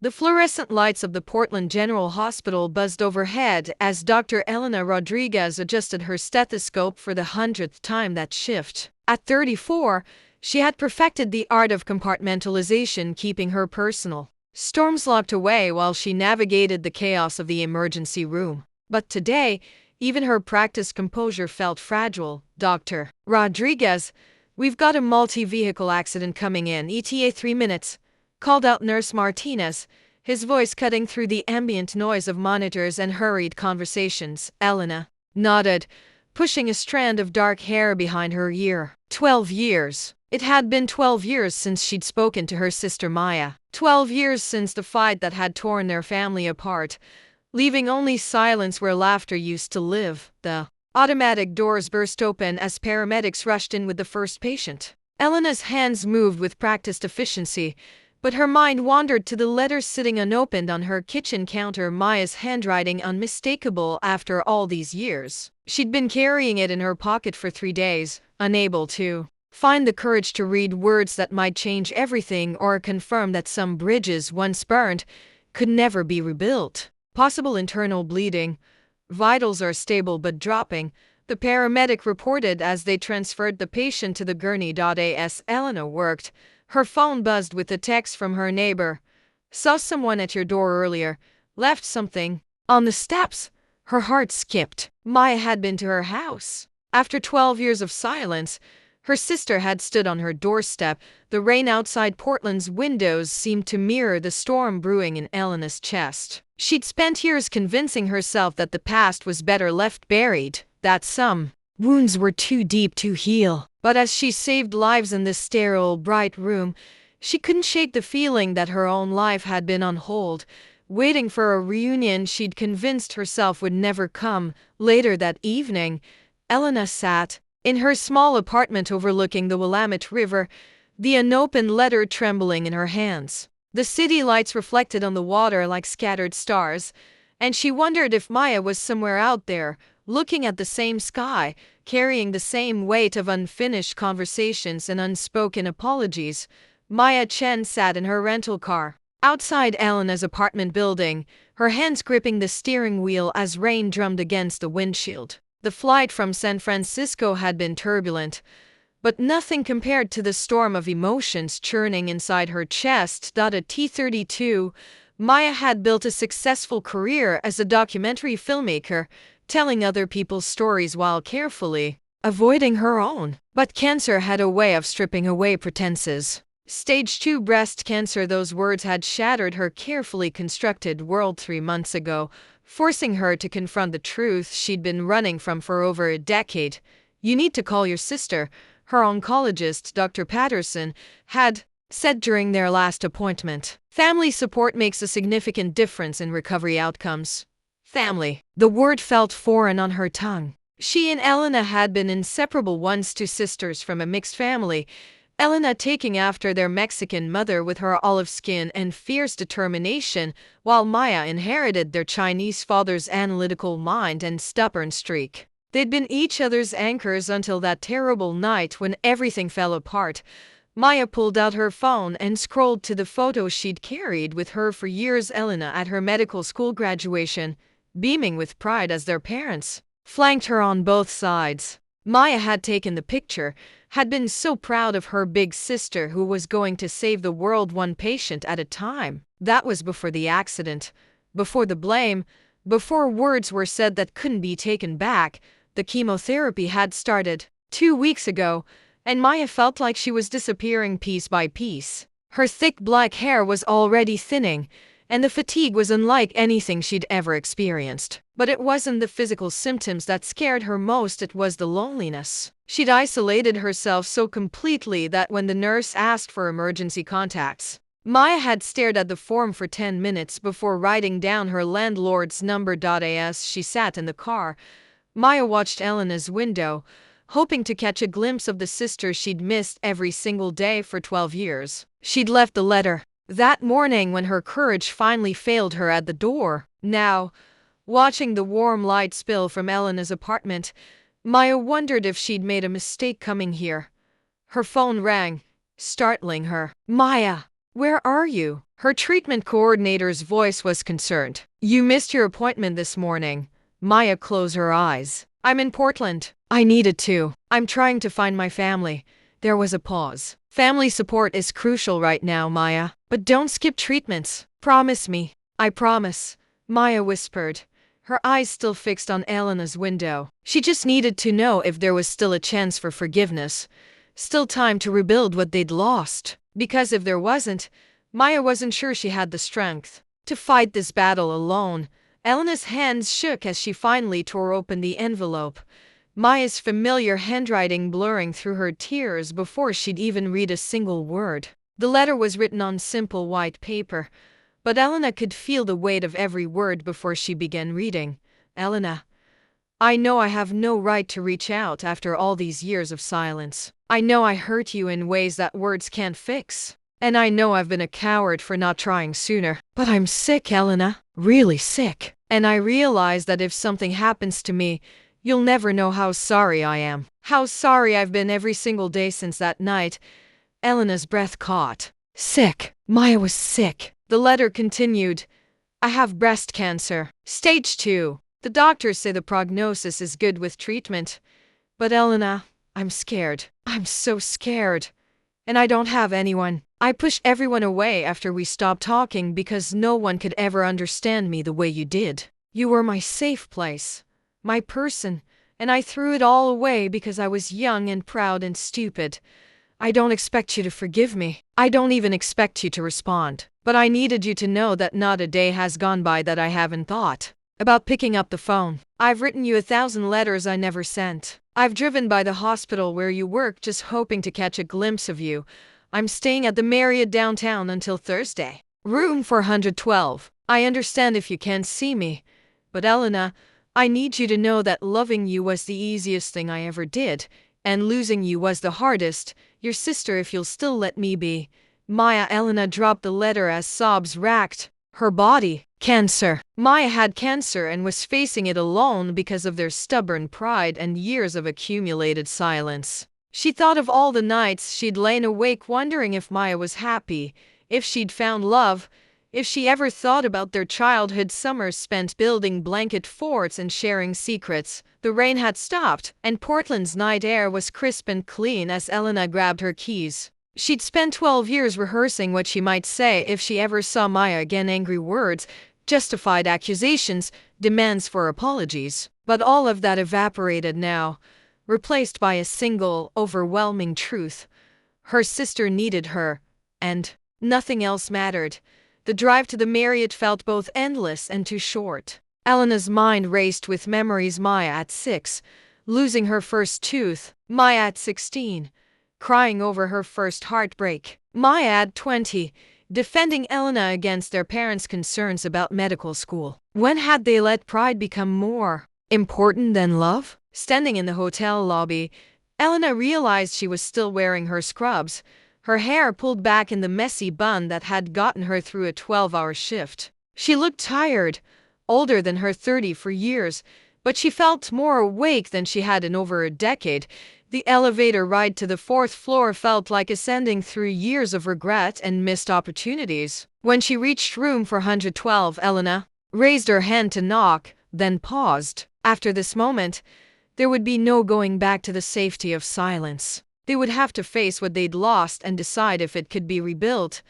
The fluorescent lights of the Portland General Hospital buzzed overhead as Dr. Elena Rodriguez adjusted her stethoscope for the 100th time that shift. At 34, she had perfected the art of compartmentalization, keeping her personal storms locked away while she navigated the chaos of the emergency room. But today, even her practiced composure felt fragile. Dr. Rodriguez, we've got a multi-vehicle accident coming in, ETA 3 minutes, called out Nurse Martinez, his voice cutting through the ambient noise of monitors and hurried conversations. Elena nodded, pushing a strand of dark hair behind her ear. 12 years. It had been 12 years since she'd spoken to her sister Maya. 12 years since the fight that had torn their family apart, leaving only silence where laughter used to live. The automatic doors burst open as paramedics rushed in with the first patient. Elena's hands moved with practiced efficiency, but her mind wandered to the letters sitting unopened on her kitchen counter, Maya's handwriting unmistakable after all these years. She'd been carrying it in her pocket for 3 days, unable to find the courage to read words that might change everything or confirm that some bridges once burned could never be rebuilt. Possible internal bleeding. Vitals are stable but dropping, the paramedic reported as they transferred the patient to the gurney. As Elena worked, her phone buzzed with a text from her neighbor. Saw someone at your door earlier. Left something on the steps. Her heart skipped. Maya had been to her house. After 12 years of silence, her sister had stood on her doorstep. The rain outside Portland's windows seemed to mirror the storm brewing in Elena's chest. She'd spent years convincing herself that the past was better left buried, that some wounds were too deep to heal. But as she saved lives in this sterile, bright room, she couldn't shake the feeling that her own life had been on hold, waiting for a reunion she'd convinced herself would never come. Later that evening, Elena sat in her small apartment overlooking the Willamette River, the unopened letter trembling in her hands. The city lights reflected on the water like scattered stars, and she wondered if Maya was somewhere out there, looking at the same sky, carrying the same weight of unfinished conversations and unspoken apologies. Maya Chen sat in her rental car outside Elena's apartment building, her hands gripping the steering wheel as rain drummed against the windshield. The flight from San Francisco had been turbulent, but nothing compared to the storm of emotions churning inside her chest. At T32, Maya had built a successful career as a documentary filmmaker, telling other people's stories while carefully avoiding her own. But cancer had a way of stripping away pretenses. Stage 2 breast cancer, those words had shattered her carefully constructed world 3 months ago, forcing her to confront the truth she'd been running from for over a decade. You need to call your sister, her oncologist, Dr. Patterson, had said during their last appointment. Family support makes a significant difference in recovery outcomes. Family. The word felt foreign on her tongue. She and Elena had been inseparable, once two sisters from a mixed family, Elena taking after their Mexican mother with her olive skin and fierce determination, while Maya inherited their Chinese father's analytical mind and stubborn streak. They'd been each other's anchors until that terrible night when everything fell apart. Maya pulled out her phone and scrolled to the photo she'd carried with her for years, Elena at her medical school graduation, beaming with pride as their parents flanked her on both sides. Maya had taken the picture, had been so proud of her big sister who was going to save the world one patient at a time. That was before the accident, before the blame, before words were said that couldn't be taken back. The chemotherapy had started 2 weeks ago, and Maya felt like she was disappearing piece by piece. Her thick black hair was already thinning, and the fatigue was unlike anything she'd ever experienced. But it wasn't the physical symptoms that scared her most, it was the loneliness. She'd isolated herself so completely that when the nurse asked for emergency contacts, Maya had stared at the form for 10 minutes before writing down her landlord's number. As she sat in the car, Maya watched Elena's window, hoping to catch a glimpse of the sister she'd missed every single day for 12 years. She'd left the letter that morning when her courage finally failed her at the door. Now, watching the warm light spill from Elena's apartment, Maya wondered if she'd made a mistake coming here. Her phone rang, startling her. "Maya, where are you?" Her treatment coordinator's voice was concerned. "You missed your appointment this morning." Maya closed her eyes. "I'm in Portland. I needed to. I'm trying to find my family." There was a pause. "Family support is crucial right now, Maya. But don't skip treatments. Promise me." "I promise," Maya whispered, her eyes still fixed on Elena's window. She just needed to know if there was still a chance for forgiveness, still time to rebuild what they'd lost. Because if there wasn't, Maya wasn't sure she had the strength to fight this battle alone. Elena's hands shook as she finally tore open the envelope, Maya's familiar handwriting blurring through her tears before she'd even read a single word. The letter was written on simple white paper, but Elena could feel the weight of every word before she began reading. "Elena, I know I have no right to reach out after all these years of silence. I know I hurt you in ways that words can't fix. And I know I've been a coward for not trying sooner. But I'm sick, Elena. Really sick. And I realize that if something happens to me, you'll never know how sorry I am. How sorry I've been every single day since that night." Elena's breath caught. Sick. Maya was sick. The letter continued. "I have breast cancer. Stage 2. The doctors say the prognosis is good with treatment. But Elena, I'm scared. I'm so scared. And I don't have anyone. I pushed everyone away after we stopped talking because no one could ever understand me the way you did. You were my safe place, my person, and I threw it all away because I was young and proud and stupid. I don't expect you to forgive me. I don't even expect you to respond. But I needed you to know that not a day has gone by that I haven't thought about picking up the phone. I've written you 1,000 letters I never sent. I've driven by the hospital where you work just hoping to catch a glimpse of you. I'm staying at the Marriott downtown until Thursday. Room 412. I understand if you can't see me. But Elena, I need you to know that loving you was the easiest thing I ever did, and losing you was the hardest. Your sister, if you'll still let me be." Maya. Elena dropped the letter as sobs racked her body. Cancer. Maya had cancer and was facing it alone because of their stubborn pride and years of accumulated silence. She thought of all the nights she'd lain awake wondering if Maya was happy, if she'd found love, if she ever thought about their childhood summers spent building blanket forts and sharing secrets. The rain had stopped, and Portland's night air was crisp and clean as Elena grabbed her keys. She'd spent 12 years rehearsing what she might say if she ever saw Maya again. Angry words, justified accusations, demands for apologies. But all of that evaporated now, replaced by a single, overwhelming truth. Her sister needed her, and nothing else mattered. The drive to the Marriott felt both endless and too short. Elena's mind raced with memories. Maya at 6, losing her first tooth. Maya at 16, crying over her first heartbreak. Maya at 20, defending Elena against their parents' concerns about medical school. When had they let pride become more important than love? Standing in the hotel lobby, Elena realized she was still wearing her scrubs, her hair pulled back in the messy bun that had gotten her through a 12-hour shift. She looked tired, older than her 34 years, but she felt more awake than she had in over a decade. The elevator ride to the 4th floor felt like ascending through years of regret and missed opportunities. When she reached room 412, Elena raised her hand to knock, then paused. After this moment, there would be no going back to the safety of silence. They would have to face what they'd lost and decide if it could be rebuilt.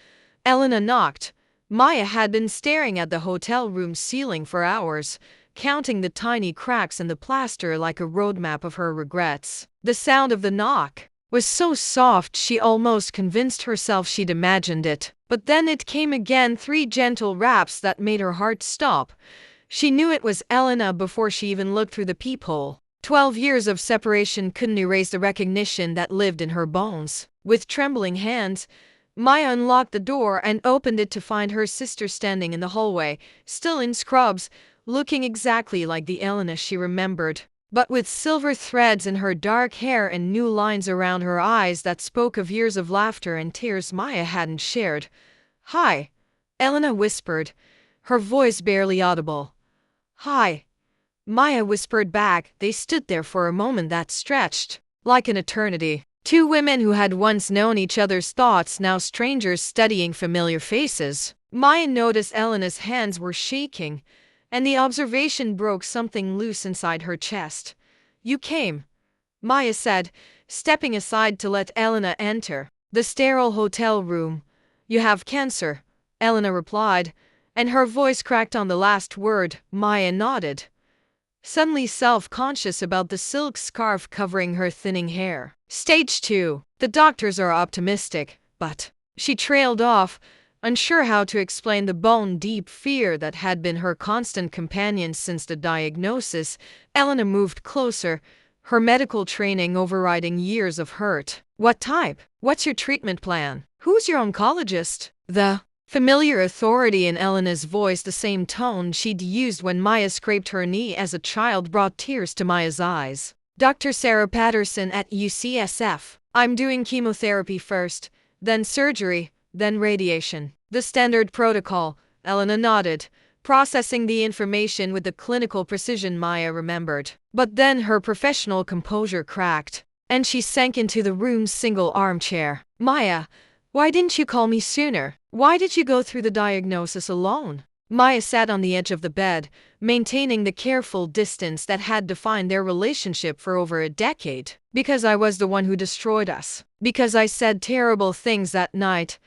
Elena knocked. Maya had been staring at the hotel room ceiling for hours, counting the tiny cracks in the plaster like a roadmap of her regrets. The sound of the knock was so soft she almost convinced herself she'd imagined it. But then it came again, 3 gentle raps that made her heart stop. She knew it was Elena before she even looked through the peephole. 12 years of separation couldn't erase the recognition that lived in her bones. With trembling hands, Maya unlocked the door and opened it to find her sister standing in the hallway, still in scrubs, looking exactly like the Elena she remembered, but with silver threads in her dark hair and new lines around her eyes that spoke of years of laughter and tears Maya hadn't shared. "Hi," Elena whispered, her voice barely audible. "Hi," Maya whispered back. They stood there for a moment that stretched like an eternity. 2 women who had once known each other's thoughts, now strangers studying familiar faces. Maya noticed Elena's hands were shaking, and the observation broke something loose inside her chest. You came, Maya said, stepping aside to let Elena enter the sterile hotel room. You have cancer, Elena replied, and her voice cracked on the last word. Maya nodded, suddenly self-conscious about the silk scarf covering her thinning hair. Stage 2. The doctors are optimistic, but she trailed off, unsure how to explain the bone-deep fear that had been her constant companion since the diagnosis. Elena moved closer, her medical training overriding years of hurt. What type? What's your treatment plan? Who's your oncologist? The familiar authority in Elena's voice, the same tone she'd used when Maya scraped her knee as a child, brought tears to Maya's eyes. Dr. Sarah Patterson at UCSF. I'm doing chemotherapy first, then surgery, then radiation. The standard protocol, Elena nodded, processing the information with the clinical precision Maya remembered. But then her professional composure cracked, and she sank into the room's single armchair. Maya, why didn't you call me sooner? Why did you go through the diagnosis alone? Maya sat on the edge of the bed, maintaining the careful distance that had defined their relationship for over a decade. Because I was the one who destroyed us. Because I said terrible things that night.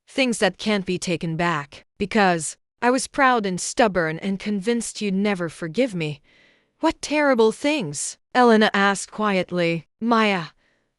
Things that can't be taken back. Because I was proud and stubborn and convinced you'd never forgive me. What terrible things? Elena asked quietly. Maya,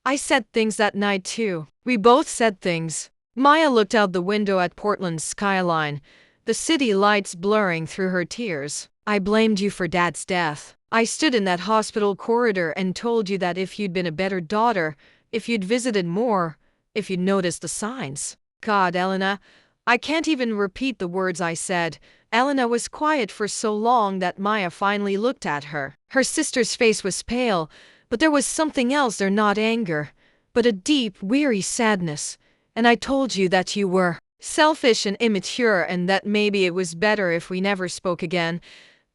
I said things that night too. We both said things. Maya looked out the window at Portland's skyline, the city lights blurring through her tears. I blamed you for Dad's death. I stood in that hospital corridor and told you that if you'd been a better daughter, if you'd visited more, if you'd noticed the signs. God, Elena, I can't even repeat the words I said. Elena was quiet for so long that Maya finally looked at her. Her sister's face was pale, but there was something else there, not anger, but a deep, weary sadness. And I told you that you were selfish and immature and that maybe it was better if we never spoke again.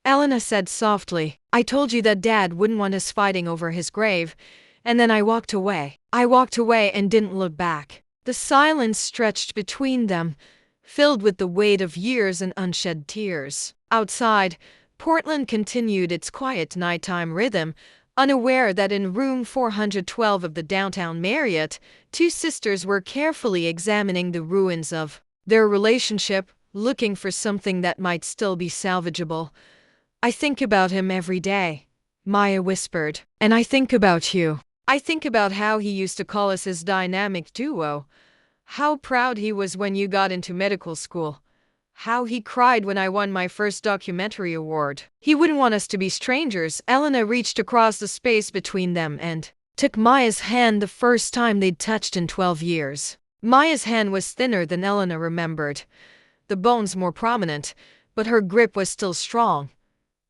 Elena said softly, I told you that Dad wouldn't want us fighting over his grave, and then I walked away. I walked away and didn't look back. The silence stretched between them, filled with the weight of years and unshed tears. Outside, Portland continued its quiet nighttime rhythm, unaware that in room 412 of the downtown Marriott, two sisters were carefully examining the ruins of their relationship, looking for something that might still be salvageable. I think about him every day, Maya whispered. And I think about you. I think about how he used to call us his dynamic duo. How proud he was when you got into medical school. How he cried when I won my first documentary award. He wouldn't want us to be strangers. Elena reached across the space between them and took Maya's hand, the first time they'd touched in 12 years. Maya's hand was thinner than Elena remembered, the bones more prominent, but her grip was still strong.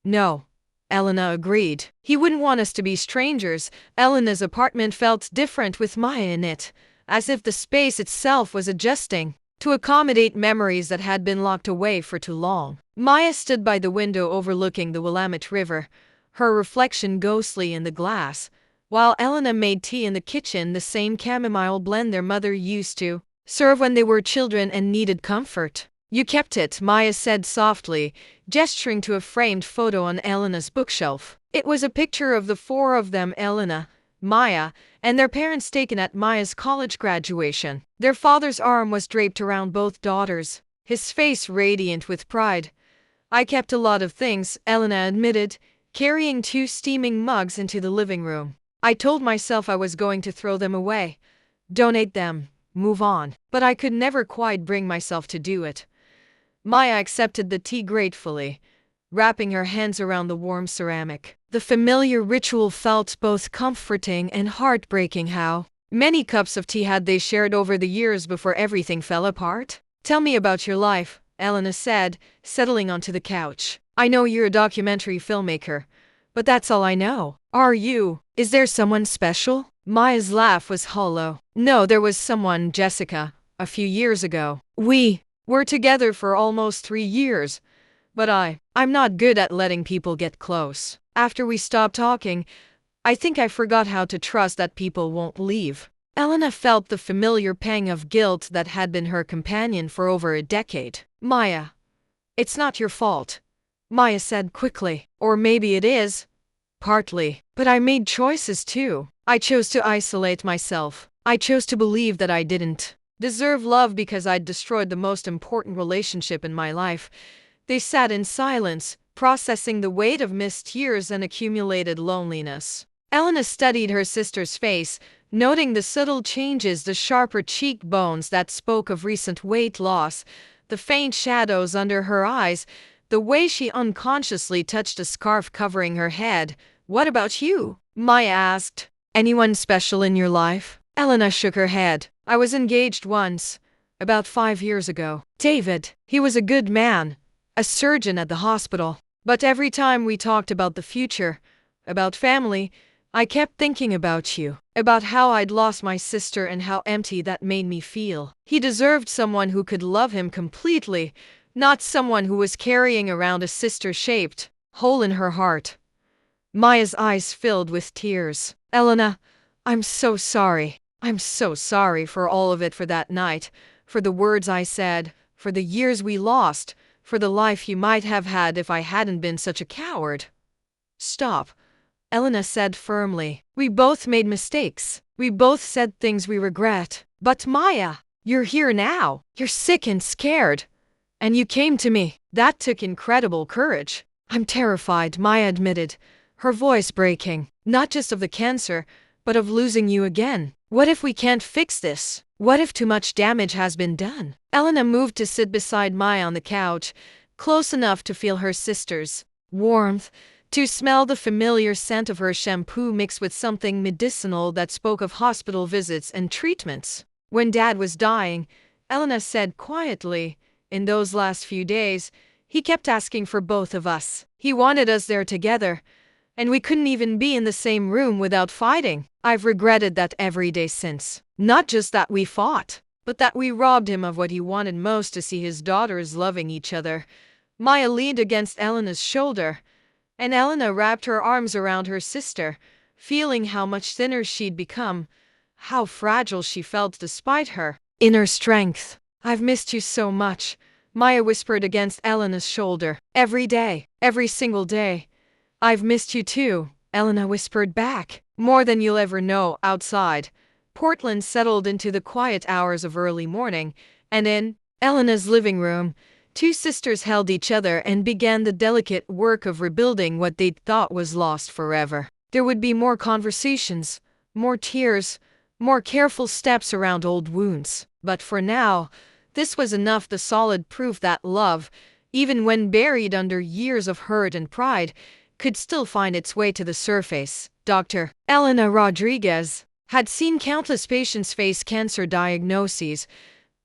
No, Elena agreed. He wouldn't want us to be strangers. Elena's apartment felt different with Maya in it, as if the space itself was adjusting to accommodate memories that had been locked away for too long. Maya stood by the window overlooking the Willamette River, her reflection ghostly in the glass, while Elena made tea in the kitchen, the same chamomile blend their mother used to serve when they were children and needed comfort. You kept it, Maya said softly, gesturing to a framed photo on Elena's bookshelf. It was a picture of the four of them, Elena, Maya, and their parents, taken at Maya's college graduation. Their father's arm was draped around both daughters, his face radiant with pride. I kept a lot of things, Elena admitted, carrying 2 steaming mugs into the living room. I told myself I was going to throw them away, donate them, move on, but I could never quite bring myself to do it. Maya accepted the tea gratefully, wrapping her hands around the warm ceramic. The familiar ritual felt both comforting and heartbreaking. How many cups of tea had they shared over the years before everything fell apart? Tell me about your life, Elena said, settling onto the couch. I know you're a documentary filmmaker, but that's all I know. Are you? Is there someone special? Maya's laugh was hollow. No, there was someone, Jessica, a few years ago. We were together for almost 3 years, but I'm not good at letting people get close. After we stopped talking, I think I forgot how to trust that people won't leave. Elena felt the familiar pang of guilt that had been her companion for over a decade. Maya, it's not your fault, Maya said quickly. Or maybe it is. Partly. But I made choices too. I chose to isolate myself. I chose to believe that I didn't deserve love because I'd destroyed the most important relationship in my life. They sat in silence, processing the weight of missed years and accumulated loneliness. Elena studied her sister's face, noting the subtle changes, the sharper cheekbones that spoke of recent weight loss, the faint shadows under her eyes, the way she unconsciously touched a scarf covering her head. What about you? Maya asked. Anyone special in your life? Elena shook her head. I was engaged once, about 5 years ago. David. He was a good man, a surgeon at the hospital. But every time we talked about the future, about family, I kept thinking about you, about how I'd lost my sister and how empty that made me feel. He deserved someone who could love him completely, not someone who was carrying around a sister-shaped hole in her heart. Maya's eyes filled with tears. Elena, I'm so sorry. I'm so sorry for all of it, for that night, for the words I said, for the years we lost, for the life you might have had if I hadn't been such a coward. Stop, Elena said firmly. We both made mistakes. We both said things we regret. But Maya, you're here now. You're sick and scared. And you came to me. That took incredible courage. I'm terrified, Maya admitted, her voice breaking. Not just of the cancer, but of losing you again. What if we can't fix this? What if too much damage has been done? Elena moved to sit beside Maya on the couch, close enough to feel her sister's warmth, to smell the familiar scent of her shampoo mixed with something medicinal that spoke of hospital visits and treatments. When Dad was dying, Elena said quietly, in those last few days, he kept asking for both of us. He wanted us there together, and we couldn't even be in the same room without fighting. I've regretted that every day since. Not just that we fought, but that we robbed him of what he wanted most, to see his daughters loving each other. Maya leaned against Elena's shoulder, and Elena wrapped her arms around her sister, feeling how much thinner she'd become, how fragile she felt despite her inner strength. I've missed you so much, Maya whispered against Elena's shoulder. Every day, every single day. I've missed you too, Elena whispered back. More than you'll ever know. Outside, Portland settled into the quiet hours of early morning, and in Elena's living room, two sisters held each other and began the delicate work of rebuilding what they'd thought was lost forever. There would be more conversations, more tears, more careful steps around old wounds. But for now, this was enough, the solid proof that love, even when buried under years of hurt and pride, could still find its way to the surface. Dr. Elena Rodriguez had seen countless patients face cancer diagnoses,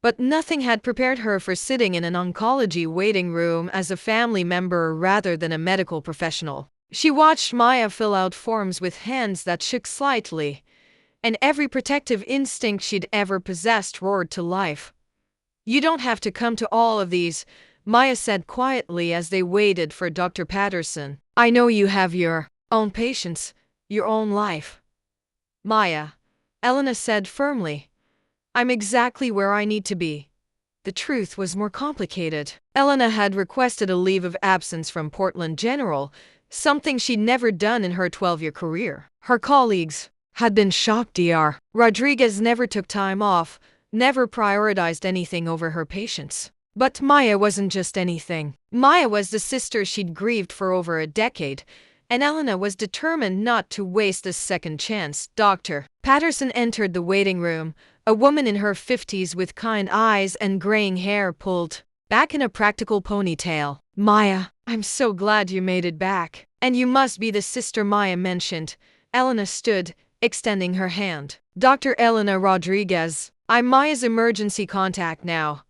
but nothing had prepared her for sitting in an oncology waiting room as a family member rather than a medical professional. She watched Maya fill out forms with hands that shook slightly, and every protective instinct she'd ever possessed roared to life. You don't have to come to all of these, Maya said quietly as they waited for Dr. Patterson. I know you have your own patients, your own life. Maya, Elena said firmly, I'm exactly where I need to be. The truth was more complicated. Elena had requested a leave of absence from Portland General, something she'd never done in her 12-year career. Her colleagues had been shocked. Dr. Rodriguez never took time off, never prioritized anything over her patients. But Maya wasn't just anything. Maya was the sister she'd grieved for over a decade, and Elena was determined not to waste a second chance. Dr. Patterson entered the waiting room, a woman in her 50s with kind eyes and graying hair pulled back in a practical ponytail. Maya, I'm so glad you made it back. And you must be the sister Maya mentioned. Elena stood, extending her hand. Dr. Elena Rodriguez, I'm Maya's emergency contact now,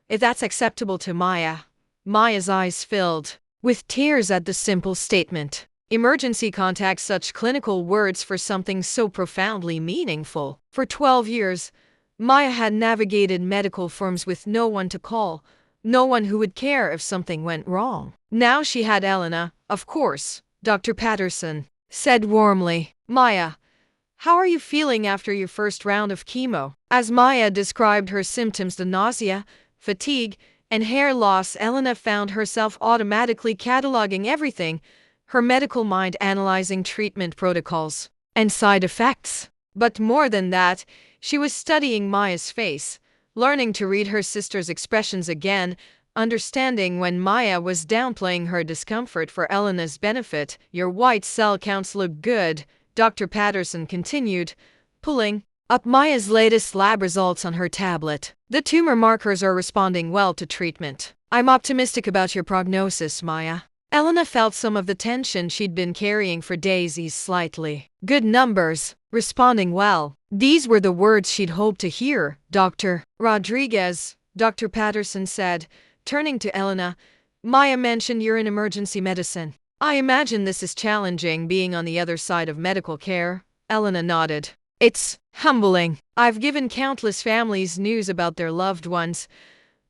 if that's acceptable to Maya. Maya's eyes filled with tears at the simple statement. Emergency contact, such clinical words for something so profoundly meaningful. For 12 years, Maya had navigated medical firms with no one to call, no one who would care if something went wrong. Now she had Elena, of course. Dr. Patterson said warmly, Maya, How are you feeling after your first round of chemo? As Maya described her symptoms, the nausea, fatigue, and hair loss, Elena found herself automatically cataloging everything, her medical mind analyzing treatment protocols and side effects. But more than that, she was studying Maya's face, learning to read her sister's expressions again, understanding when Maya was downplaying her discomfort for Elena's benefit. Your white cell counts look good, Dr. Patterson continued, pulling up Maya's latest lab results on her tablet. The tumor markers are responding well to treatment. I'm optimistic about your prognosis, Maya. Elena felt some of the tension she'd been carrying for days ease slightly. Good numbers, responding well. These were the words she'd hoped to hear, Dr. Rodriguez, Dr. Patterson said, turning to Elena. Maya mentioned you're in emergency medicine. I imagine this is challenging being on the other side of medical care. Elena nodded. It's humbling. I've given countless families news about their loved ones,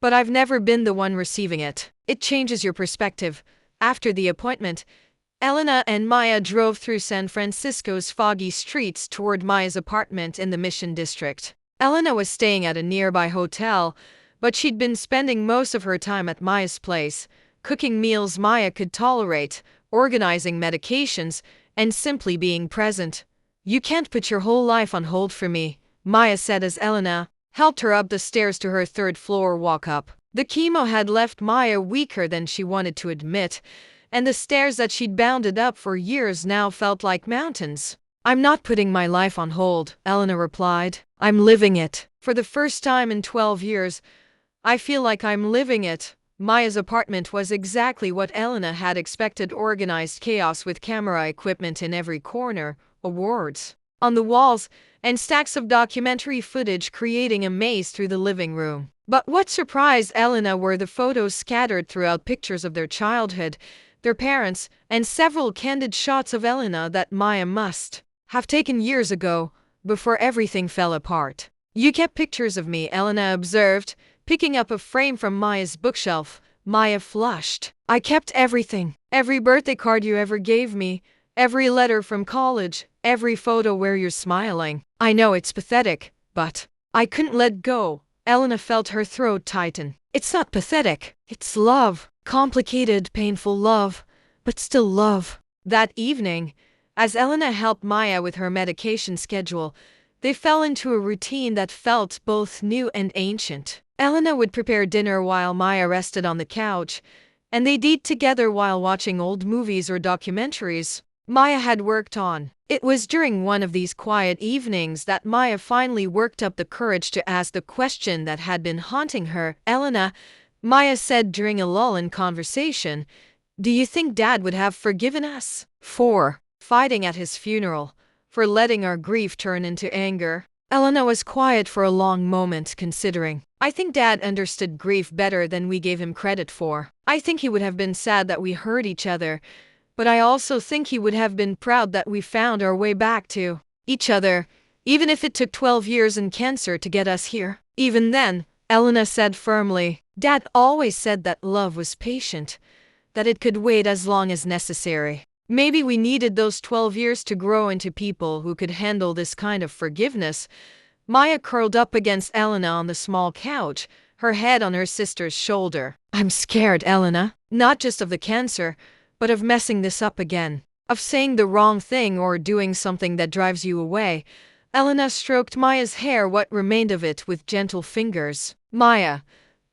but I've never been the one receiving it. It changes your perspective. After the appointment, Elena and Maya drove through San Francisco's foggy streets toward Maya's apartment in the Mission District. Elena was staying at a nearby hotel, but she'd been spending most of her time at Maya's place, cooking meals Maya could tolerate, organizing medications, and simply being present. You can't put your whole life on hold for me, Maya said as Elena helped her up the stairs to her third-floor walk-up. The chemo had left Maya weaker than she wanted to admit, and the stairs that she'd bounded up for years now felt like mountains. I'm not putting my life on hold, Elena replied. I'm living it. For the first time in 12 years, I feel like I'm living it. Maya's apartment was exactly what Elena had expected: organized chaos with camera equipment in every corner, awards on the walls, and stacks of documentary footage creating a maze through the living room. But what surprised Elena were the photos scattered throughout, pictures of their childhood, their parents, and several candid shots of Elena that Maya must have taken years ago, before everything fell apart. You kept pictures of me, Elena observed, picking up a frame from Maya's bookshelf. Maya flushed. I kept everything. Every birthday card you ever gave me, every letter from college, every photo where you're smiling. I know it's pathetic, but I couldn't let go. Elena felt her throat tighten. It's not pathetic. It's love. Complicated, painful love, but still love. That evening, as Elena helped Maya with her medication schedule, they fell into a routine that felt both new and ancient. Elena would prepare dinner while Maya rested on the couch, and they'd eat together while watching old movies or documentaries Maya had worked on. It was during one of these quiet evenings that Maya finally worked up the courage to ask the question that had been haunting her. Elena, Maya said during a lull in conversation, do you think Dad would have forgiven us for fighting at his funeral, for letting our grief turn into anger? Elena was quiet for a long moment, considering. I think Dad understood grief better than we gave him credit for. I think he would have been sad that we hurt each other, but I also think he would have been proud that we found our way back to each other, even if it took 12 years and cancer to get us here. Even then, Elena said firmly, Dad always said that love was patient, that it could wait as long as necessary. Maybe we needed those 12 years to grow into people who could handle this kind of forgiveness. Maya curled up against Elena on the small couch, her head on her sister's shoulder. I'm scared, Elena, not just of the cancer, but of messing this up again, of saying the wrong thing or doing something that drives you away. Elena stroked Maya's hair, what remained of it, with gentle fingers. Maya,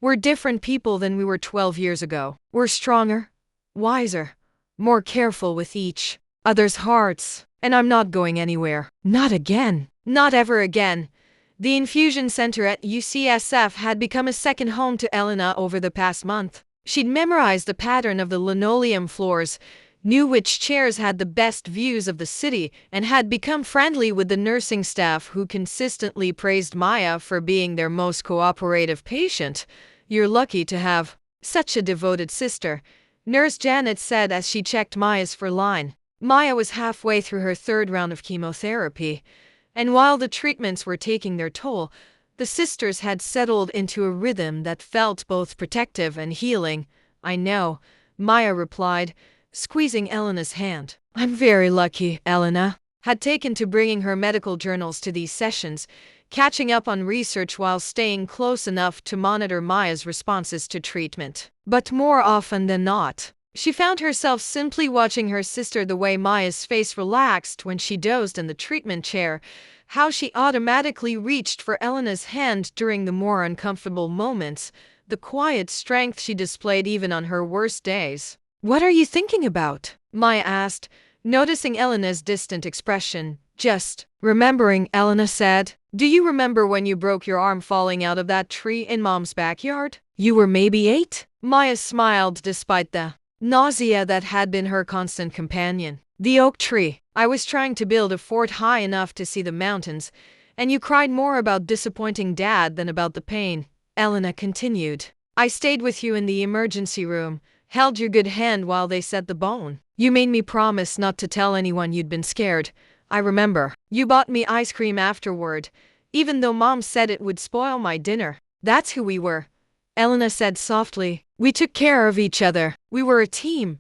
we're different people than we were 12 years ago. We're stronger, wiser, more careful with each other's hearts. And I'm not going anywhere. Not again. Not ever again. The infusion center at UCSF had become a second home to Elena over the past month. She'd memorized the pattern of the linoleum floors, knew which chairs had the best views of the city, and had become friendly with the nursing staff, who consistently praised Maya for being their most cooperative patient. You're lucky to have such a devoted sister, Nurse Janet said as she checked Maya's line. Maya was halfway through her third round of chemotherapy, and while the treatments were taking their toll, the sisters had settled into a rhythm that felt both protective and healing. I know, Maya replied, squeezing Elena's hand. I'm very lucky, Elena. had taken to bringing her medical journals to these sessions, catching up on research while staying close enough to monitor Maya's responses to treatment. But more often than not, she found herself simply watching her sister, the way Maya's face relaxed when she dozed in the treatment chair, how she automatically reached for Elena's hand during the more uncomfortable moments, the quiet strength she displayed even on her worst days. "What are you thinking about?" Maya asked, noticing Elena's distant expression. "Just remembering," Elena said. "Do you remember when you broke your arm falling out of that tree in Mom's backyard? You were maybe 8? Maya smiled despite the nausea that had been her constant companion. "The oak tree. I was trying to build a fort high enough to see the mountains, and you cried more about disappointing Dad than about the pain," Elena continued. "I stayed with you in the emergency room, held your good hand while they set the bone. You made me promise not to tell anyone you'd been scared. I remember. You bought me ice cream afterward, even though Mom said it would spoil my dinner. That's who we were," Elena said softly. "We took care of each other. We were a team."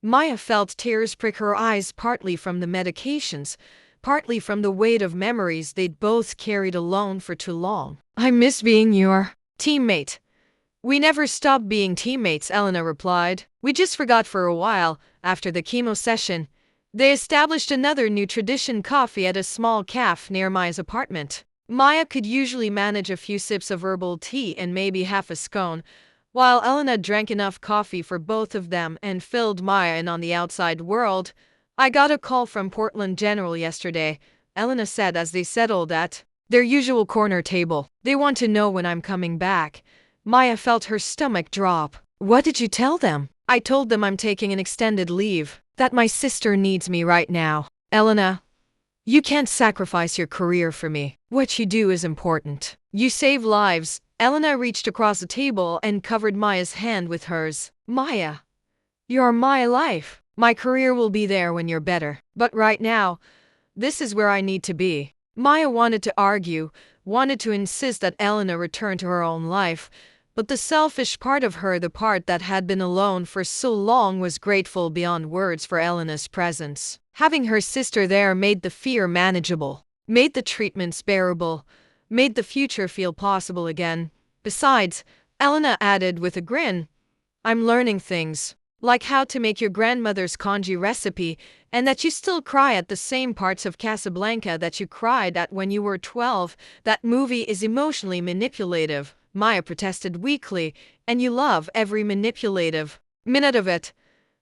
Maya felt tears prick her eyes, partly from the medications, partly from the weight of memories they'd both carried alone for too long. "I miss being your teammate." "We never stopped being teammates," Elena replied. "We just forgot for a while." After the chemo session, they established another new tradition: coffee at a small cafe near Maya's apartment. Maya could usually manage a few sips of herbal tea and maybe half a scone, while Elena drank enough coffee for both of them and filled Maya in on the outside world. "I got a call from Portland General yesterday," Elena said as they settled at their usual corner table. "They want to know when I'm coming back." Maya felt her stomach drop. "What did you tell them?" "I told them I'm taking an extended leave, that my sister needs me right now." "Elena, you can't sacrifice your career for me. What you do is important. You save lives." Elena reached across the table and covered Maya's hand with hers. "Maya, you're my life. My career will be there when you're better. But right now, this is where I need to be." Maya wanted to argue, wanted to insist that Elena return to her own life, but the selfish part of her, the part that had been alone for so long, was grateful beyond words for Elena's presence. Having her sister there made the fear manageable, made the treatments bearable, made the future feel possible again. Besides, Elena added with a grin, "I'm learning things, like how to make your grandmother's congee recipe, and that you still cry at the same parts of Casablanca that you cried at when you were 12. That movie is emotionally manipulative," Maya protested weakly, "and you love every manipulative minute of it."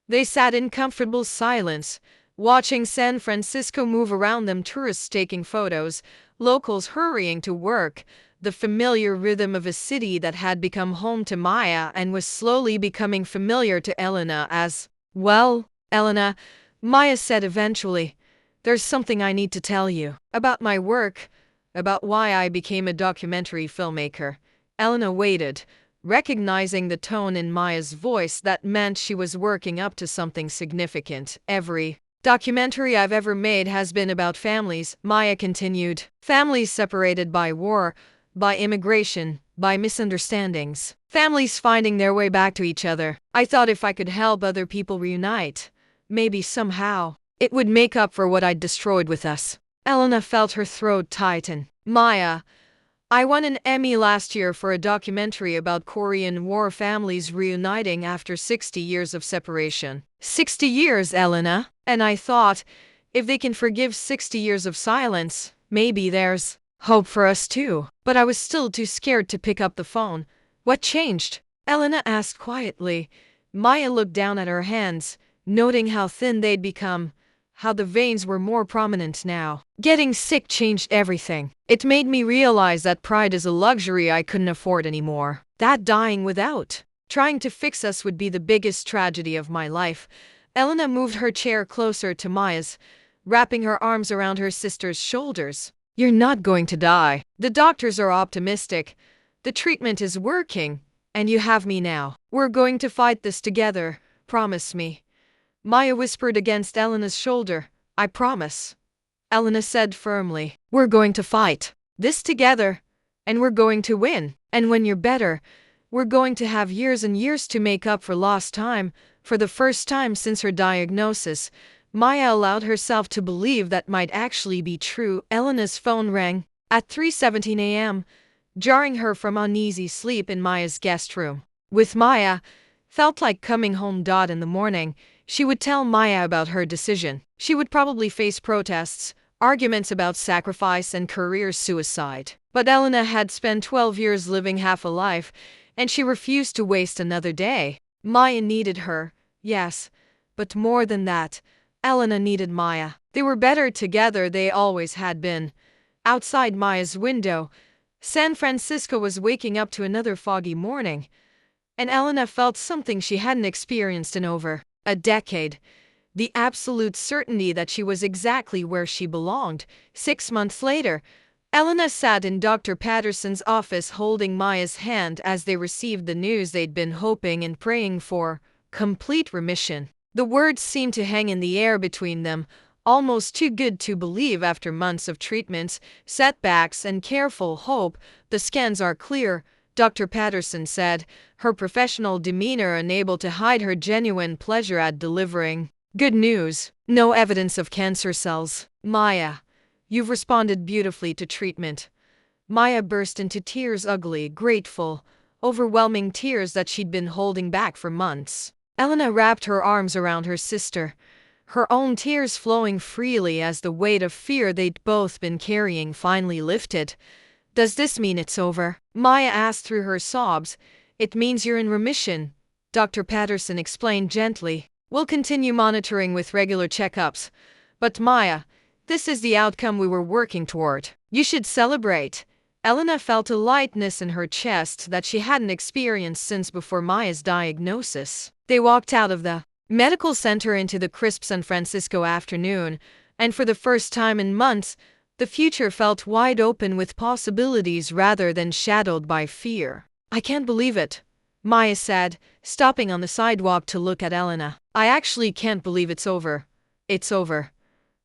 They sat in comfortable silence, watching San Francisco move around them, tourists taking photos, locals hurrying to work, the familiar rhythm of a city that had become home to Maya and was slowly becoming familiar to Elena as well. "Elena," Maya said eventually, "there's something I need to tell you. About my work, about why I became a documentary filmmaker." Elena waited, recognizing the tone in Maya's voice that meant she was working up to something significant. "Every documentary I've ever made has been about families," Maya continued. "Families separated by war, by immigration, by misunderstandings. Families finding their way back to each other. I thought if I could help other people reunite, maybe somehow, it would make up for what I'd destroyed with us." Elena felt her throat tighten. "Maya, I won an Emmy last year for a documentary about Korean War families reuniting after 60 years of separation." 60 years, Elena? And I thought, if they can forgive 60 years of silence, maybe there's hope for us too. But I was still too scared to pick up the phone. "What changed?" Elena asked quietly. Maya looked down at her hands, noting how thin they'd become, how the veins were more prominent now. "Getting sick changed everything. It made me realize that pride is a luxury I couldn't afford anymore. That dying without trying to fix us would be the biggest tragedy of my life." Elena moved her chair closer to Maya's, wrapping her arms around her sister's shoulders. "You're not going to die. The doctors are optimistic. The treatment is working. And you have me now. We're going to fight this together. Promise me." Maya whispered against Elena's shoulder. "I promise." Elena said firmly. "We're going to fight this together. And we're going to win. And when you're better, we're going to have years and years to make up for lost time." For the first time since her diagnosis, Maya allowed herself to believe that might actually be true. Elena's phone rang at 3:17 a.m., jarring her from uneasy sleep in Maya's guest room. With Maya, felt like coming home. In the morning, she would tell Maya about her decision. She would probably face protests, arguments about sacrifice and career suicide. But Elena had spent 12 years living half a life, and she refused to waste another day. Maya needed her, yes, but more than that, Elena needed Maya. They were better together, they always had been. Outside Maya's window, San Francisco was waking up to another foggy morning, and Elena felt something she hadn't experienced in over a decade. The absolute certainty that she was exactly where she belonged. 6 months later, Elena sat in Dr. Patterson's office holding Maya's hand as they received the news they'd been hoping and praying for: complete remission. The words seemed to hang in the air between them, almost too good to believe after months of treatments, setbacks, and careful hope. The scans are clear, Dr. Patterson said, her professional demeanor unable to hide her genuine pleasure at delivering good news. No evidence of cancer cells. Maya, you've responded beautifully to treatment. Maya burst into tears, ugly, grateful, overwhelming tears that she'd been holding back for months. Elena wrapped her arms around her sister, her own tears flowing freely as the weight of fear they'd both been carrying finally lifted. Does this mean it's over? Maya asked through her sobs. It means you're in remission, Dr. Patterson explained gently. We'll continue monitoring with regular checkups. But Maya, this is the outcome we were working toward. You should celebrate. Elena felt a lightness in her chest that she hadn't experienced since before Maya's diagnosis. They walked out of the medical center into the crisp San Francisco afternoon, and for the first time in months, the future felt wide open with possibilities rather than shadowed by fear. I can't believe it, Maya said, stopping on the sidewalk to look at Elena. I actually can't believe it's over. It's over,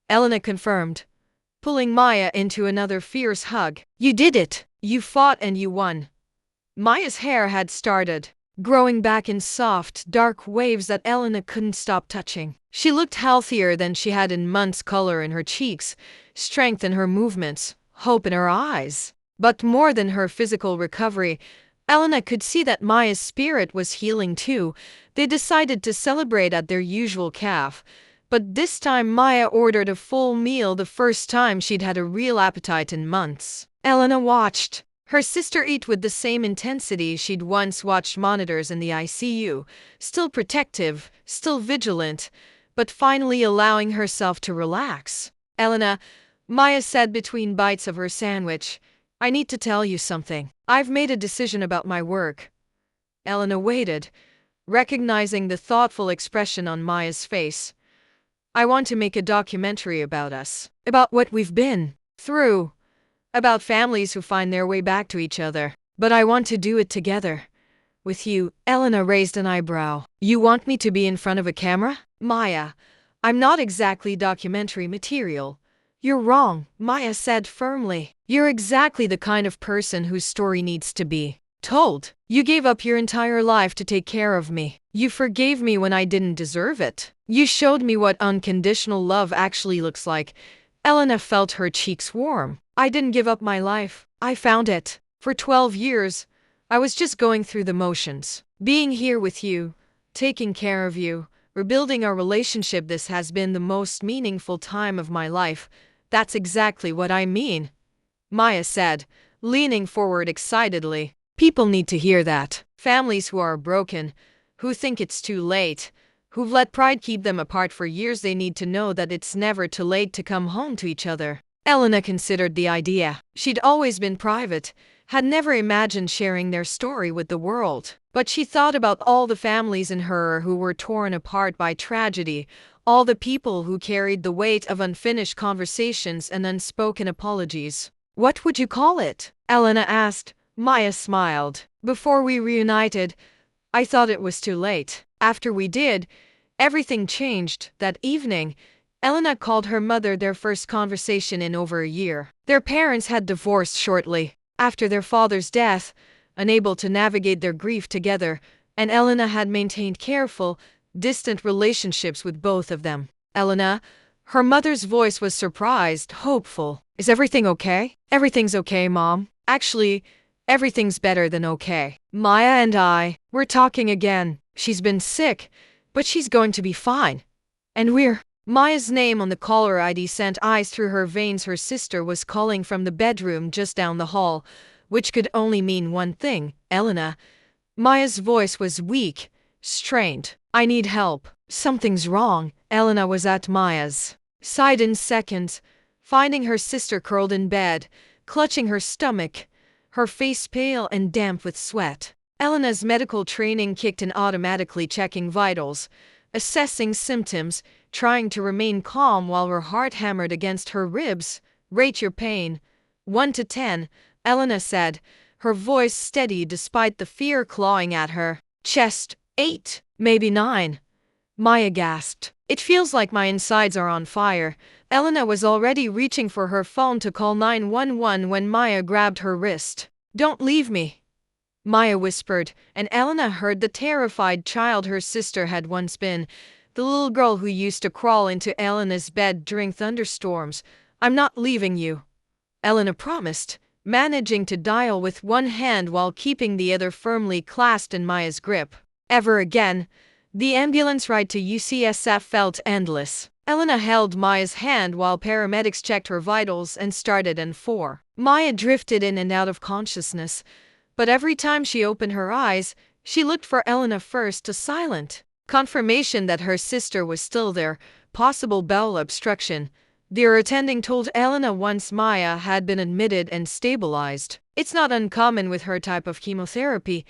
Elena confirmed, pulling Maya into another fierce hug. You did it. You fought and you won. Maya's hair had started growing back in soft, dark waves that Elena couldn't stop touching. She looked healthier than she had in months, color in her cheeks, strength in her movements, hope in her eyes. But more than her physical recovery, Elena could see that Maya's spirit was healing too. They decided to celebrate at their usual cafe, but this time Maya ordered a full meal, the first time she'd had a real appetite in months. Elena watched her sister eat with the same intensity she'd once watched monitors in the ICU, still protective, still vigilant, but finally allowing herself to relax. Elena, Maya said between bites of her sandwich, I need to tell you something. I've made a decision about my work. Elena waited, recognizing the thoughtful expression on Maya's face. I want to make a documentary about us, about what we've been through, about families who find their way back to each other. But I want to do it together. With you. Elena raised an eyebrow. You want me to be in front of a camera? Maya, I'm not exactly documentary material. You're wrong, Maya said firmly. You're exactly the kind of person whose story needs to be told. You gave up your entire life to take care of me. You forgave me when I didn't deserve it. You showed me what unconditional love actually looks like. Elena felt her cheeks warm. I didn't give up my life. I found it. For 12 years, I was just going through the motions. Being here with you, taking care of you, rebuilding our relationship. This has been the most meaningful time of my life. That's exactly what I mean, Maya said, leaning forward excitedly. People need to hear that. Families who are broken, who think it's too late, who've let pride keep them apart for years, they need to know that it's never too late to come home to each other. Elena considered the idea. She'd always been private, had never imagined sharing their story with the world. But she thought about all the families in her who were torn apart by tragedy, all the people who carried the weight of unfinished conversations and unspoken apologies. What would you call it? Elena asked. Maya smiled. Before we reunited, I thought it was too late. After we did, everything changed. That evening, Elena called her mother, their first conversation in over a year. Their parents had divorced shortly after their father's death, unable to navigate their grief together, and Elena had maintained careful, distant relationships with both of them. Elena? Her mother's voice was surprised, hopeful. Is everything okay? Everything's okay, Mom. Actually, everything's better than okay. Maya and we're talking again. She's been sick, but she's going to be fine. And Maya's name on the caller ID sent ice through her veins. Her sister was calling from the bedroom just down the hall, which could only mean one thing, Elena. Maya's voice was weak, strained. I need help. Something's wrong. Elena was at Maya's side in seconds, finding her sister curled in bed, clutching her stomach, her face pale and damp with sweat. Elena's medical training kicked in, automatically checking vitals, assessing symptoms, trying to remain calm while her heart hammered against her ribs. Rate your pain. 1 to 10, Elena said, her voice steady despite the fear clawing at her chest. 8, maybe 9. Maya gasped. It feels like my insides are on fire. Elena was already reaching for her phone to call 911 when Maya grabbed her wrist. Don't leave me, Maya whispered, and Elena heard the terrified child her sister had once been, the little girl who used to crawl into Elena's bed during thunderstorms. I'm not leaving you, Elena promised, managing to dial with one hand while keeping the other firmly clasped in Maya's grip. Ever again. The ambulance ride to UCSF felt endless. Elena held Maya's hand while paramedics checked her vitals and started N4. Maya drifted in and out of consciousness, but every time she opened her eyes, she looked for Elena first, to silent confirmation that her sister was still there. Possible bowel obstruction, their attending told Elena once Maya had been admitted and stabilized. It's not uncommon with her type of chemotherapy,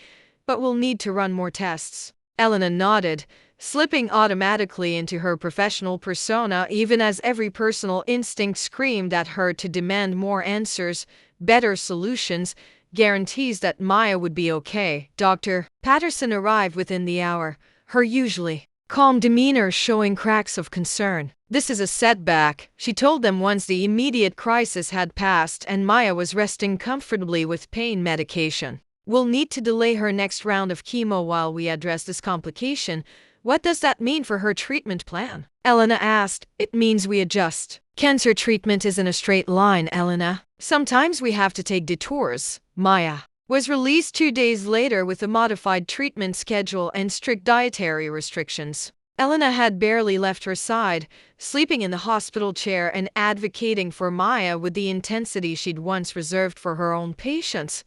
but we'll need to run more tests. Elena nodded, slipping automatically into her professional persona even as every personal instinct screamed at her to demand more answers, better solutions, guarantees that Maya would be okay. Dr. Patterson arrived within the hour, her usually calm demeanor showing cracks of concern. This is a setback, she told them once the immediate crisis had passed and Maya was resting comfortably with pain medication. We'll need to delay her next round of chemo while we address this complication. What does that mean for her treatment plan? Elena asked. It means we adjust. Cancer treatment isn't a straight line, Elena. Sometimes we have to take detours. Maya was released 2 days later with a modified treatment schedule and strict dietary restrictions. Elena had barely left her side, sleeping in the hospital chair and advocating for Maya with the intensity she'd once reserved for her own patients.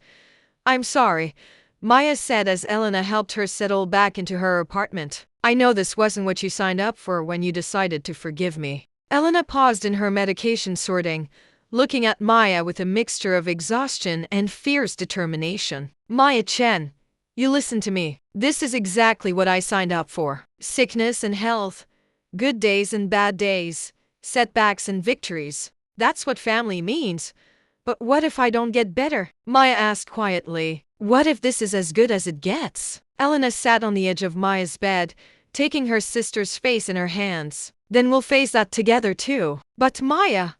I'm sorry, Maya said as Elena helped her settle back into her apartment. I know this wasn't what you signed up for when you decided to forgive me. Elena paused in her medication sorting, looking at Maya with a mixture of exhaustion and fierce determination. Maya Chen, you listen to me. This is exactly what I signed up for. Sickness and health, good days and bad days, setbacks and victories. That's what family means. But what if I don't get better? Maya asked quietly. What if this is as good as it gets? Elena sat on the edge of Maya's bed, taking her sister's face in her hands. Then we'll face that together too. But Maya,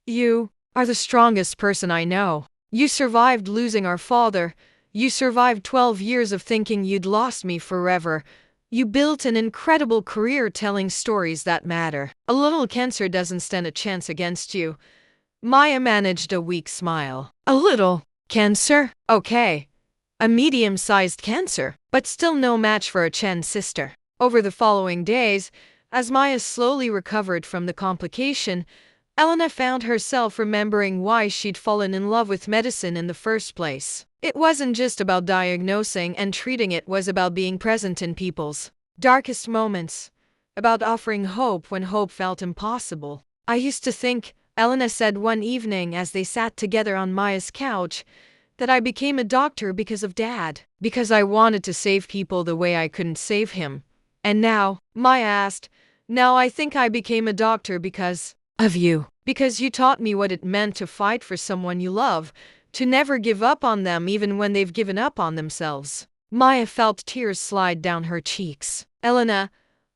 you are the strongest person I know. You survived losing our father. You survived 12 years of thinking you'd lost me forever. You built an incredible career telling stories that matter. A little cancer doesn't stand a chance against you. Maya managed a weak smile. A little cancer? Okay. A medium-sized cancer, but still no match for a Chen sister. Over the following days, as Maya slowly recovered from the complication, Elena found herself remembering why she'd fallen in love with medicine in the first place. It wasn't just about diagnosing and treating, it was about being present in people's darkest moments, about offering hope when hope felt impossible. I used to think, Elena said one evening as they sat together on Maya's couch, that I became a doctor because of Dad, because I wanted to save people the way I couldn't save him. And now, Maya asked, now I think I became a doctor because of you. Because you taught me what it meant to fight for someone you love, to never give up on them even when they've given up on themselves. Maya felt tears slide down her cheeks. Elena,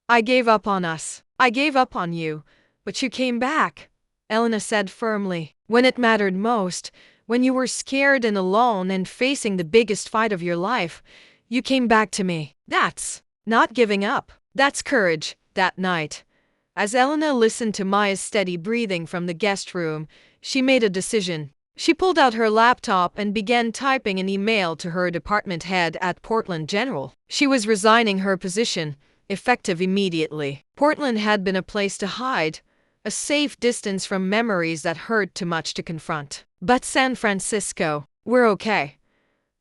I gave up on us. I gave up on you. But you came back, Elena said firmly. When it mattered most, when you were scared and alone and facing the biggest fight of your life, you came back to me. That's not giving up. That's courage. That night, As Elena listened to Maya's steady breathing from the guest room, she made a decision. She pulled out her laptop and began typing an email to her department head at Portland General. She was resigning her position, effective immediately. Portland had been a place to hide, a safe distance from memories that hurt too much to confront. But San Francisco, we're okay.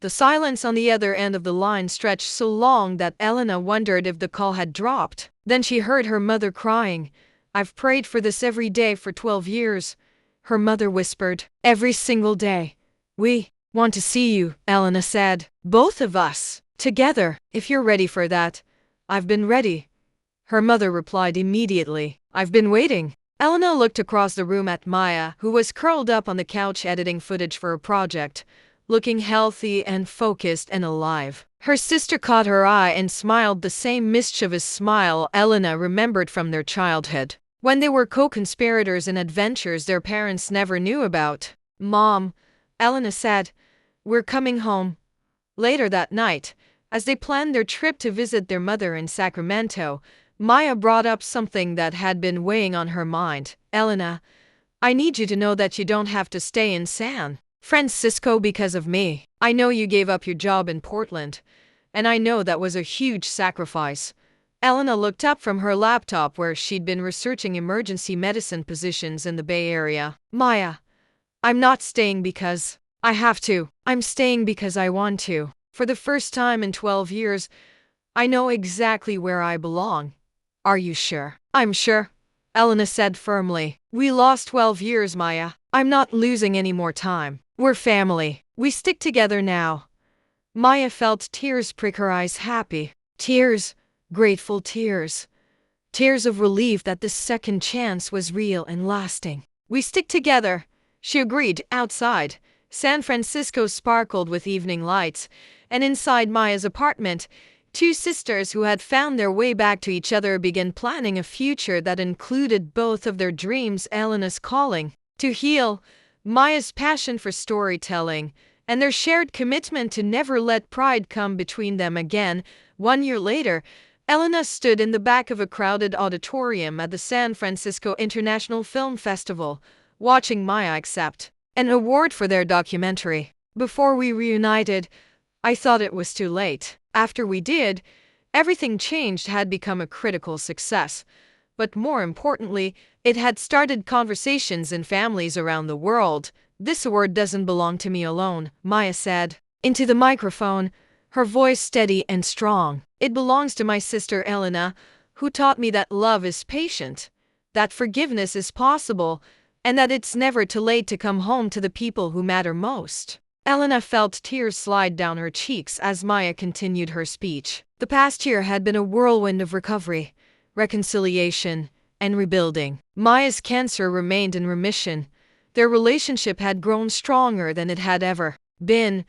The silence on the other end of the line stretched so long that Elena wondered if the call had dropped. Then she heard her mother crying. "I've prayed for this every day for 12 years. Her mother whispered. "Every single day. We want to see you," Elena said. "Both of us. Together. If you're ready for that." "I've been ready," her mother replied immediately. "I've been waiting." Elena looked across the room at Maya, who was curled up on the couch editing footage for a project, looking healthy and focused and alive. Her sister caught her eye and smiled the same mischievous smile Elena remembered from their childhood, when they were co-conspirators in adventures their parents never knew about. "Mom," Elena said, "we're coming home." Later that night, as they planned their trip to visit their mother in Sacramento, Maya brought up something that had been weighing on her mind. "Elena, I need you to know that you don't have to stay in San Francisco because of me. I know you gave up your job in Portland, and I know that was a huge sacrifice." Elena looked up from her laptop where she'd been researching emergency medicine positions in the Bay Area. "Maya, I'm not staying because I have to. I'm staying because I want to. For the first time in 12 years, I know exactly where I belong." "Are you sure?" "I'm sure," Elena said firmly. "We lost 12 years, Maya. I'm not losing any more time. We're family. We stick together now." Maya felt tears prick her eyes. Happy tears, grateful tears. Tears of relief that this second chance was real and lasting. "We stick together," she agreed. Outside, San Francisco sparkled with evening lights, and inside Maya's apartment, two sisters who had found their way back to each other began planning a future that included both of their dreams: Elena's calling to heal, Maya's passion for storytelling, and their shared commitment to never let pride come between them again. 1 year later, Elena stood in the back of a crowded auditorium at the San Francisco International Film Festival, watching Maya accept an award for their documentary. "Before we reunited, I thought it was too late. After we did, everything changed, had become a critical success. But more importantly, it had started conversations in families around the world. This award doesn't belong to me alone," Maya said into the microphone, her voice steady and strong. "It belongs to my sister Elena, who taught me that love is patient, that forgiveness is possible, and that it's never too late to come home to the people who matter most." Elena felt tears slide down her cheeks as Maya continued her speech. The past year had been a whirlwind of recovery, reconciliation, and rebuilding. Maya's cancer remained in remission. Their relationship had grown stronger than it had ever been,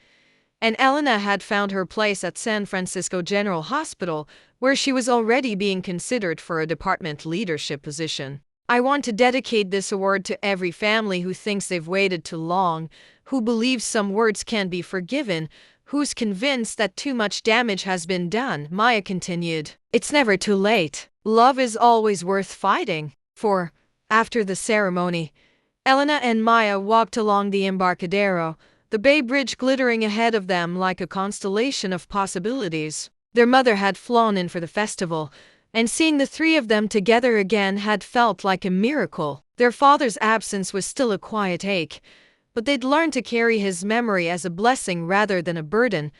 and Elena had found her place at San Francisco General Hospital, where she was already being considered for a department leadership position. "I want to dedicate this award to every family who thinks they've waited too long, who believes some words can't be forgiven, who's convinced that too much damage has been done," Maya continued. "It's never too late. Love is always worth fighting for." After the ceremony, Elena and Maya walked along the Embarcadero, the Bay Bridge glittering ahead of them like a constellation of possibilities. Their mother had flown in for the festival, and seeing the three of them together again had felt like a miracle. Their father's absence was still a quiet ache, but they'd learned to carry his memory as a blessing rather than a burden.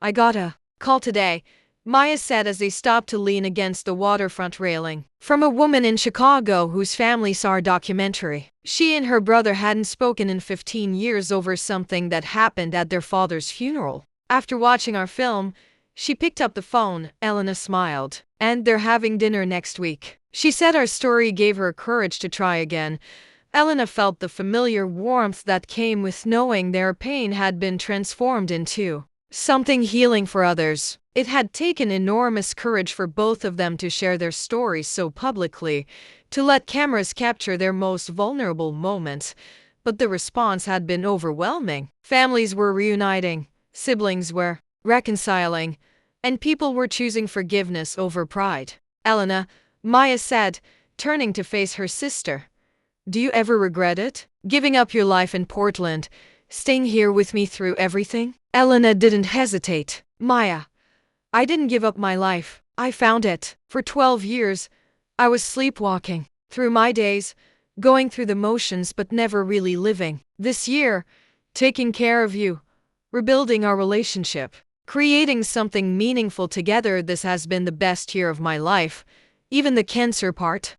"I got a call today," Maya said as they stopped to lean against the waterfront railing, "from a woman in Chicago whose family saw our documentary. She and her brother hadn't spoken in 15 years over something that happened at their father's funeral. After watching our film, she picked up the phone." Elena smiled. "And they're having dinner next week." She said our story gave her courage to try again. Elena felt the familiar warmth that came with knowing their pain had been transformed into something healing for others. It had taken enormous courage for both of them to share their stories so publicly, to let cameras capture their most vulnerable moments, but the response had been overwhelming. Families were reuniting, siblings were reconciling, and people were choosing forgiveness over pride. "Elena," Maya said, turning to face her sister. Do you ever regret it? Giving up your life in Portland, staying here with me through everything? Elena didn't hesitate. Maya, I didn't give up my life. I found it. For 12 years, I was sleepwalking through my days, going through the motions but never really living. This year, taking care of you, rebuilding our relationship, creating something meaningful together, this has been the best year of my life. Even the cancer part,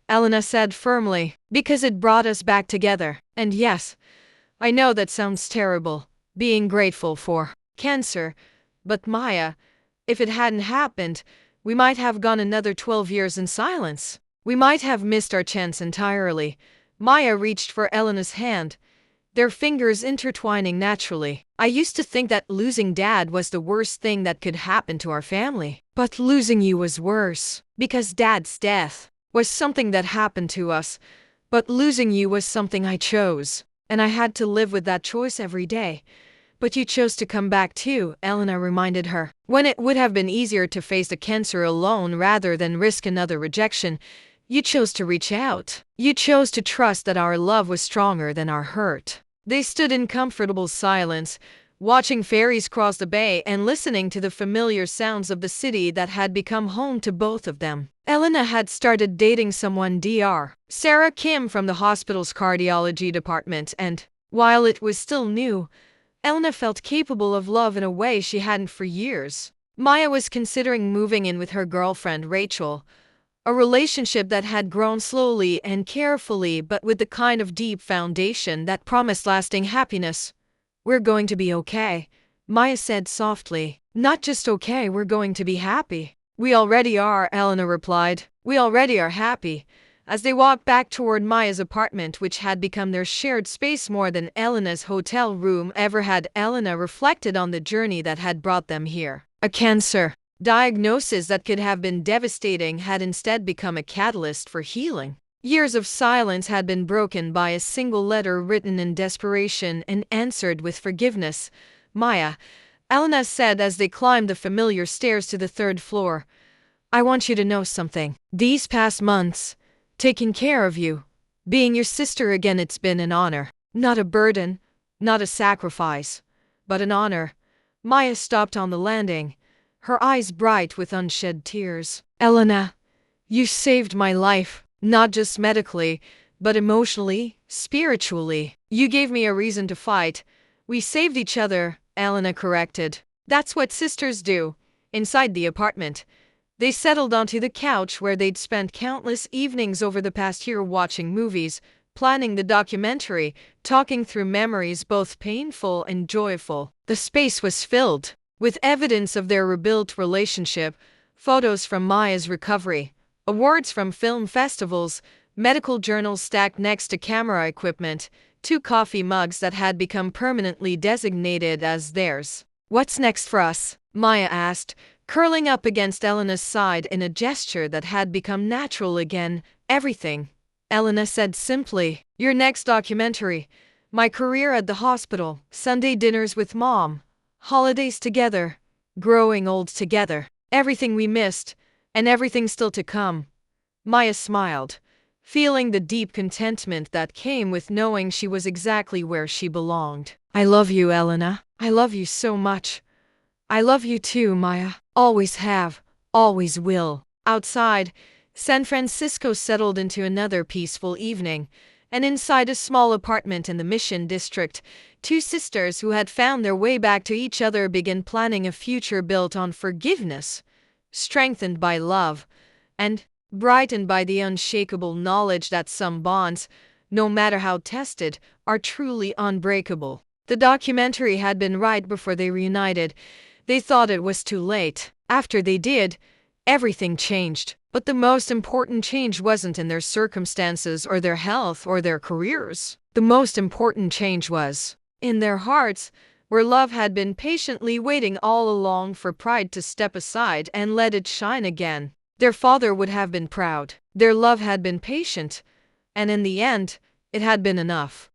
Elena said firmly, because it brought us back together. And yes, I know that sounds terrible, being grateful for cancer, but Maya, if it hadn't happened, we might have gone another 12 years in silence. We might have missed our chance entirely. Maya reached for Elena's hand, their fingers intertwining naturally. I used to think that losing Dad was the worst thing that could happen to our family. But losing you was worse, because Dad's death was something that happened to us, but losing you was something I chose, and I had to live with that choice every day. But you chose to come back too, Elena reminded her. When it would have been easier to face the cancer alone rather than risk another rejection, you chose to reach out. You chose to trust that our love was stronger than our hurt. They stood in comfortable silence, watching ferries cross the bay and listening to the familiar sounds of the city that had become home to both of them. Elena had started dating someone, Dr. Sarah Kim from the hospital's cardiology department, and while it was still new, Elena felt capable of love in a way she hadn't for years. Maya was considering moving in with her girlfriend Rachel, a relationship that had grown slowly and carefully but with the kind of deep foundation that promised lasting happiness. We're going to be okay, Maya said softly. Not just okay, we're going to be happy. We already are, Elena replied. We already are happy. As they walked back toward Maya's apartment, which had become their shared space more than Elena's hotel room ever had, Elena reflected on the journey that had brought them here. A cancer diagnosis that could have been devastating had instead become a catalyst for healing. Years of silence had been broken by a single letter written in desperation and answered with forgiveness. Maya, Elena said as they climbed the familiar stairs to the third floor, I want you to know something. These past months, taking care of you, being your sister again, it's been an honor. Not a burden, not a sacrifice, but an honor. Maya stopped on the landing, her eyes bright with unshed tears. Elena, you saved my life, not just medically, but emotionally, spiritually. You gave me a reason to fight. We saved each other, Elena corrected. That's what sisters do. Inside the apartment, they settled onto the couch where they'd spent countless evenings over the past year watching movies, planning the documentary, talking through memories both painful and joyful. The space was filled with evidence of their rebuilt relationship, photos from Maya's recovery, awards from film festivals, medical journals stacked next to camera equipment, 2 coffee mugs that had become permanently designated as theirs. What's next for us? Maya asked, curling up against Elena's side in a gesture that had become natural again. Everything, Elena said simply. Your next documentary, my career at the hospital, Sunday dinners with Mom, holidays together, growing old together, everything we missed, and everything still to come. Maya smiled, feeling the deep contentment that came with knowing she was exactly where she belonged. I love you, Elena. I love you so much. I love you too, Maya. Always have, always will. Outside, San Francisco settled into another peaceful evening, and inside a small apartment in the Mission District, 2 sisters who had found their way back to each other began planning a future built on forgiveness, strengthened by love, and brightened by the unshakable knowledge that some bonds, no matter how tested, are truly unbreakable. The documentary had been right before they reunited. They thought it was too late. After they did, everything changed. But the most important change wasn't in their circumstances or their health or their careers. The most important change was in their hearts, where love had been patiently waiting all along for pride to step aside and let it shine again. Their father would have been proud. Their love had been patient, and in the end, it had been enough.